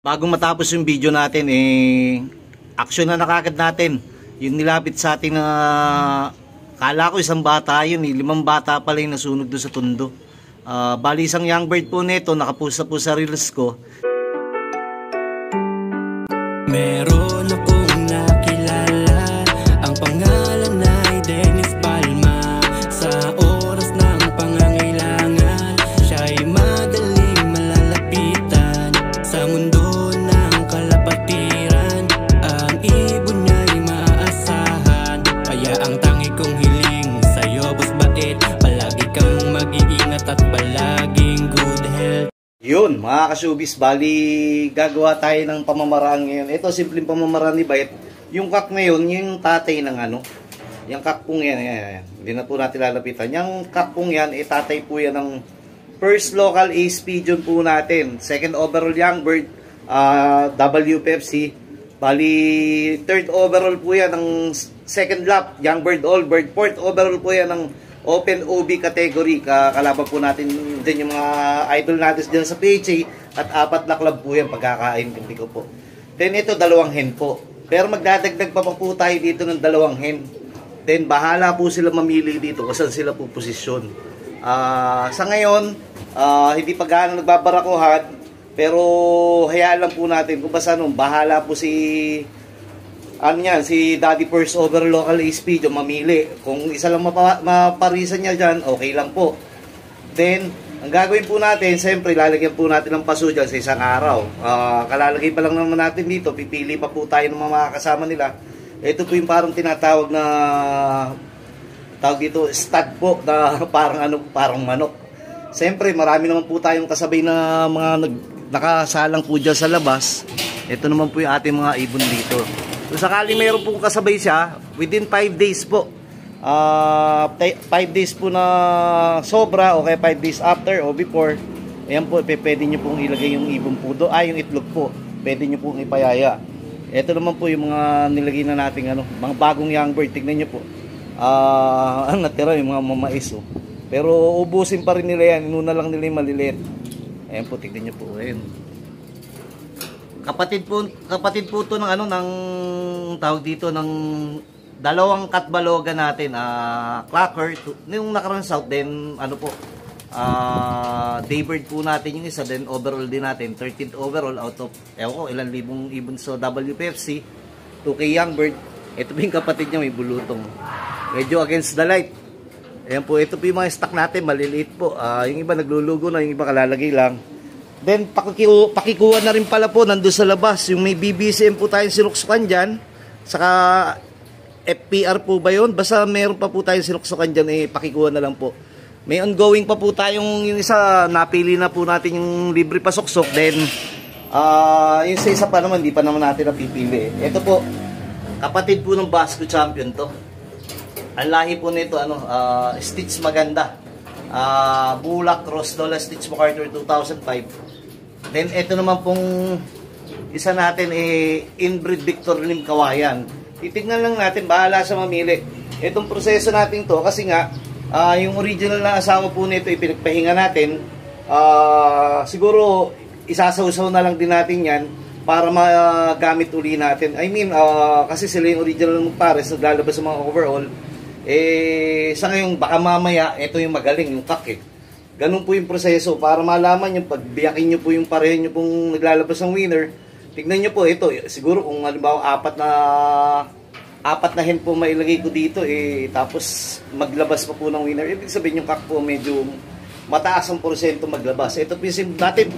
Bago matapos yung video natin, action na nakagad natin. Yung nilapit sa atin na kala ko isang bata yun, 5 bata pala yung nasunog doon sa tundo. Bali isang young bird po nito, nakapost po sa reels ko. Meron akong nakilala, ang pangalan ay Dennis Palma. Sa oras ng pangangailangan, siya'y madaling malalapitan. Sa mundo ng kalapatiran, ang ibon niya'y maaasahan. Kaya ang tangi kong hiling sa'yo, boss bait, palagi kang mag-iingat at palaging good health. Yun, mga kasubis, bali gagawa tayo ng pamamaraan ngayon. Ito, simpleng pamamaraan ni Bayet. Yung kak na yun, yung tatay ng ano, yung kakpong yan, hindi na po natin lalapitan. Yung kakpong yan, tatay po yan ng first local ace pigeon po natin. Second overall young bird, WPFC. Bali, third overall po yan ng second lap, young bird, all bird. Fourth overall po yan ng Open OB category. Kalaban po natin din yung mga idol natin dyan sa PHA. At 4 na club po yan pagkakain ko po. Then ito 2 hen po. Pero magdadagdag pa po tayo dito ng 2 hen. Then bahala po sila mamili dito kung saan sila po posisyon. Sa ngayon, hindi pa gaano nagbabarakuhan. Pero hayaan lang po natin kung basta nung bahala po si si Daddy First over local ace pigeon mamili. Kung isa lang maparisan niya dyan, okay lang po. Then, ang gagawin po natin, siyempre, lalagyan po natin ng paso dyan sa isang araw. Kalalagay pa lang naman natin dito, pipili pa po tayo ng mga kasama nila. Ito po yung parang tinatawag na, tawag dito, stud po, na parang manok. Siyempre, marami naman po tayong kasabay na mga nakasalang po dyan sa labas. Ito naman po yung ating mga ibon dito. Kung sakali mayroon pong kasabay siya, within 5 days po. 5 days po na sobra o kaya 5 days after o before. Ayan po, pwede nyo pong ilagay yung ibon po doon. Yung itlog po. Pwede nyo pong ipayaya. Ito naman po yung mga nilagay na natin, mga bagong young bird. Tignan nyo po. Ang natira yung mga mamais. Oh. Pero ubusin pa rin nila yan. Inuna lang nila yung maliliit. Ayan po, tignan nyo po. Ayan. Kapatid po to ng ng tawag dito ng 2 katbaloga natin, Clacker, yung nakaraan south, then daybird po natin yung isa, then overall din natin 13th overall out of ilan libong ibon sa WPFC, 2K young bird. Ito po yung kapatid niya, may bulutong, medyo against the light. Ayan po, ito po yung mga stock natin, maliliit po. Yung iba naglulugo na, yung iba kalalagay lang. Then, pakikuha na rin pala po nandun sa labas. Yung may BBCM po tayong sinuksukan dyan. Saka FPR po ba yun? Basta meron pa po tayong sinuksukan dyan, pakikuha na lang po. May ongoing pa po tayong yung isa, napili na po natin yung libre pa suksok. Then, yung sa isa pa naman, di pa naman natin napipili. Ito po, kapatid po ng Basco Champion to. Ang lahi po nito, Stitch Maganda. Bulak Cross Lola Stitch MacArthur 2005. Then ito naman pong isa natin inbreed Victor Lim Kawayan. Titignan lang natin, bahala sa mamili. Itong proseso natin to kasi nga yung original na asawa po nito ipinagpahinga natin. Siguro isasawsaw na lang din natin yan para magamit uli natin. I mean, kasi sila yung original magpares, naglalabas sa mga overall. Sa ngayon, baka mamaya, ito yung magaling, yung kak Ganun po yung proseso. Para malaman nyo, pag biyakin nyo po yung pareho nyo pong naglalabas ng winner, tignan nyo po, ito, siguro kung halimbawa 4 na hen po mailagay ko dito, tapos maglabas pa po ng winner, ibig sabihin yung kak po medyo mataas ang porsyento maglabas. Ito po yung natin,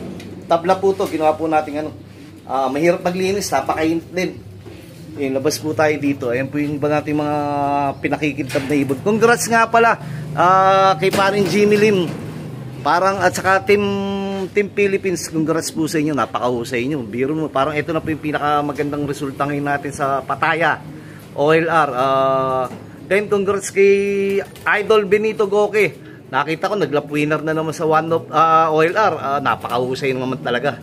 tabla po to, ginawa po natin mahirap maglinis, napakainit din. Labas po tayo dito. Ayan po yung iba natin mga pinakikintab na ibon. Congrats nga pala kay paring Jimmy Lim. At saka Team Philippines. Congrats po sa inyo. Napakahusay nyo. Biro mo. Parang ito na po yung pinakamagandang resulta ngayon natin sa Pattaya OLR. Then congrats kay Idol Benito Goke. Nakita ko naglap winner na naman sa OLR. Napakahusay naman talaga.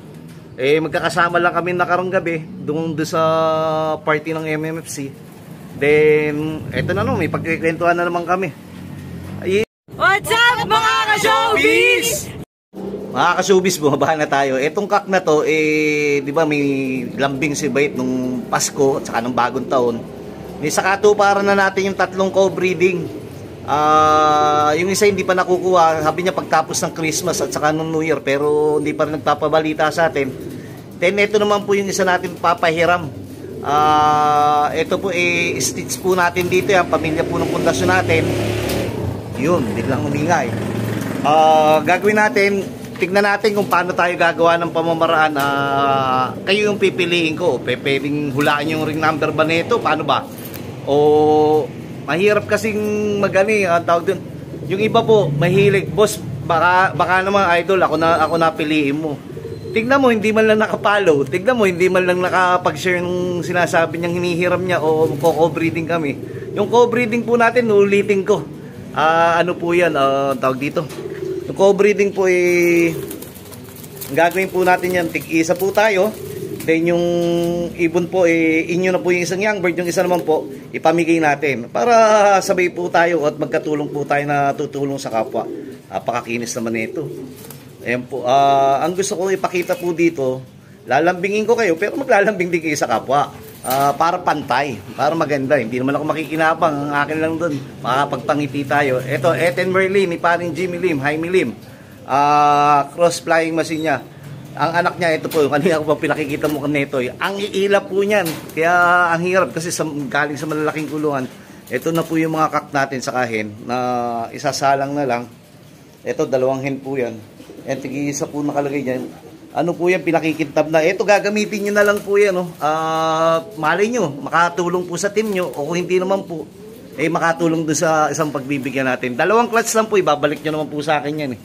Magkakasama lang kami nakarang gabi doon sa party ng MMFC. Then, eto na may pagkikwentuhan na naman kami. What's up mga ka-showbiz? Mga ka-showbiz, bumaba na tayo. Etong kak na to, di ba may lambing si Bait nung Pasko at saka ng bagong taon. May sakatuparan na natin yung 3 co-breeding. Yung isa hindi pa nakukuha, sabi niya pagtapos ng Christmas at saka ng New Year, pero hindi pa rin nagpapabalita sa atin. Then ito naman po yung isa natin papahiram. Ito po stitch po natin dito, yung pamilya po ng pundasyon natin. Yun, biglang umingay. Gagawin natin, tignan natin kung paano tayo gagawa ng pamamaraan. Kayo yung pipiliin ko. Pwedeng hulaan yung ring number ba nito? Paano ba? O mahirap kasing magani, tawag dun. Yung iba po, mahilig. Boss, baka naman idol, ako na piliin mo. Tignan mo, hindi man lang nakapalo. Tignan mo, hindi man lang nakapag-share ng sinasabi niyang hinihiram niya o co-breeding kami. Yung co-breeding po natin, ulitin ko. Ano po yan, tawag dito. Yung co-breeding po gagawin po natin yan, tig-isa po tayo. Then yung ibon po, inyo na po yung isang young bird, yung isa naman po, ipamigay natin. Para sabay po tayo at magkatulong po tayo na tutulong sa kapwa. Pakakinis naman nito. Ayan po, ang gusto ko ipakita po dito, lalambingin ko kayo, pero maglalambing din kayo sa kapwa. Para pantay, para maganda. Hindi naman ako makikinabang, ang akin lang doon, makapagpangiti tayo. Ito, Eten Merlin, ni paring Jimmy Lim, Jaime Lim. Cross flying machine niya. Ang anak niya, ito po, kanina ko pa pinakikita mo kanito. Ang iilap po niyan, kaya ang hirap kasi galing sa malalaking kulungan. Ito na po yung mga kak natin sa kahin, na isasalang na lang. Ito, 2 hen po yan. And tig-isa po nakalagay dyan. Ano po yan, pinakikintab na. Ito, gagamitin nyo na lang po yan. Malay nyo, makatulong po sa team nyo. O kung hindi naman po, makatulong doon sa isang pagbibigyan natin. 2 clutch lang po, ibabalik nyo naman po sa akin yan.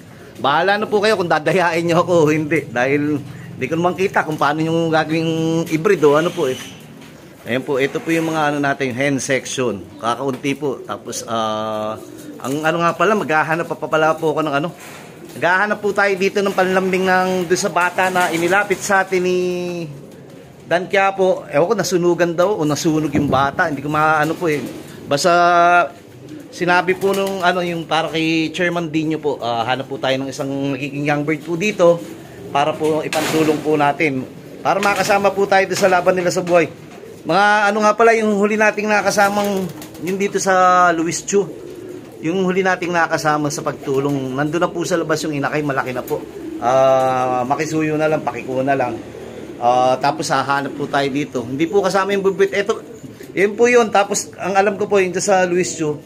Bahala na po kayo kung dadayain nyo ako o hindi. Dahil hindi ko naman kita kung paano yung gagawing hybrid o ano po. Ayan po, ito po yung mga natin, hen section. Kakaunti po. Tapos, ang ano nga pala, maghahanap pa pala po ako ng Naghahanap po tayo dito ng panlambing ng doon sa bata na inilapit sa atin ni Dan Quiapo. Ewan ko, nasunugan daw o nasunog yung bata. Hindi ko maano po Basta sinabi po nung yung para kay Chairman Dino po, hanap po tayo ng isang nagiging young bird po dito para po ipantulong po natin. Para makasama po tayo sa laban nila sa buhay. Mga nga pala yung huli nating nakasamang yung dito sa Luis Chu. Yung huli nating nakasama sa pagtulong, nandun na po sa labas yung inakay, malaki na po. Makisuyo na lang, pakikuha na lang. Tapos hahanap po tayo dito. Hindi po kasama yung bubit. Yun po yun. Tapos ang alam ko po, yung sa Luis Chu,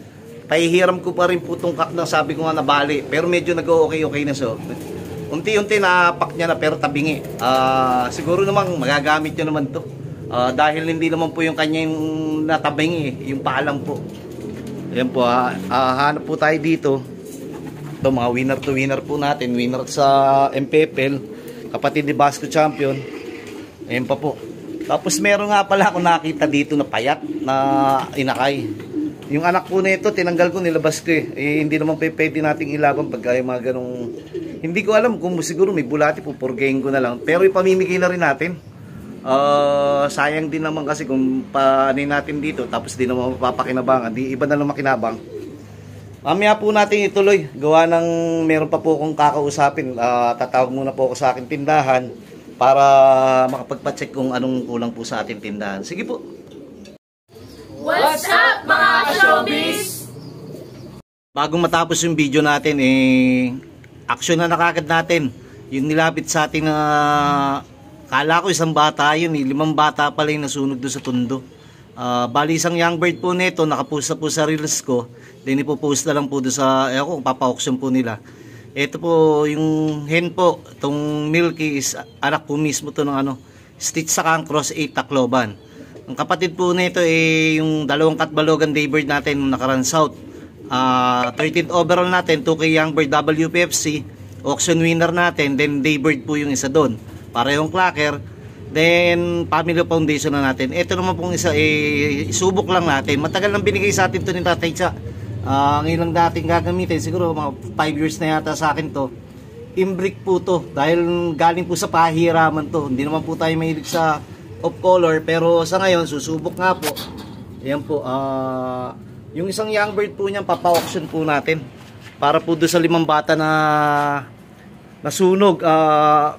pahihiram ko pa rin po itong kak na sabi ko nga nabali. Pero medyo nag-okay na so. Unti-unti napak niya na pero tabingi. Siguro naman magagamit nyo naman to. Dahil hindi naman po yung kanya yung natabingi, yung paalam po. Ayan po, hanap po tayo dito. Ito, mga winner to winner po natin. Winner sa MPFL, kapatid ni Basco Champion. Ayan pa po. Tapos meron nga pala ako nakita dito na payat na inakay. Yung anak po nito, tinanggal ko, nilabas ko hindi naman pwede nating ilaban pag yung mga ganong... Hindi ko alam kung siguro may bulati po, purgayin ko na lang. Pero ipamimigay na rin natin. Sayang din naman kasi kung panin natin dito tapos di naman mapapakinabangan, di iba na lang makinabang. Mamaya po natin ituloy, gawa ng meron pa po akong kakausapin. Tatawag muna po ako sa aking tindahan para makapagpacheck kung anong kulang po sa ating tindahan. Sige po. What's up mga showbiz? Bagong matapos yung video natin, action na nakagad natin. Yung nilapit sa ating kala ko isang bata yun, 5 bata pala yung nasunog doon sa tundo. Bali isang young bird po nito, nakapost na po sa reels ko. Then ipopost na lang po doon sa, kung papa-auction po nila. Ito po yung hen po, itong Milky is anak po mismo to ng Stitch sa Cross 8 Tacloban. Ang kapatid po nito yung 2 Katbalogan daybird natin nung nakaraan south. 13th overall natin, 2K young bird WPFC, auction winner natin, then daybird po yung isa doon. Parehong clacker, then family foundation na natin. Ito naman pong isa, isubok lang natin. Matagal nang binigay sa atin to ni Tatay Cha. Ngayon lang natin gagamitin, siguro mga 5 years na yata sa akin to. Imbrick po to, dahil galing po sa pahiraman to. Hindi naman po tayo mahilig sa off color, pero sa ngayon, susubok nga po. Ayan po, yung isang young bird po niyan, papa-auction po natin. Para po doon sa 5 bata na nasunog.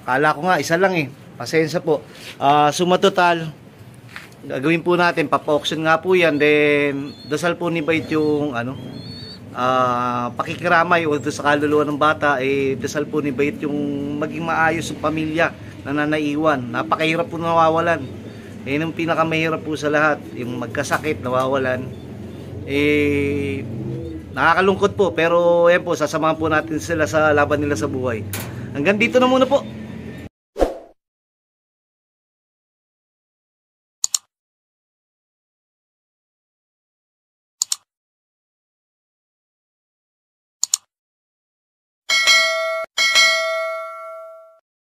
Kala ko nga isa lang eh. Pasensya po. Suma total, gagawin po natin, papa-auction nga po yan. Then, dasal po ni Bait yung pakikiramay o sa kaluluwa ng bata. Dasal po ni Bait yung maging maayos yung pamilya na nanaiwan. Napakahirap po nawawalan. Yung pinakamahirap po sa lahat, yung magkasakit, nawawalan. Nakakalungkot po, pero yan po, sasamahan po natin sila sa laban nila sa buhay. Hanggang dito na muna po.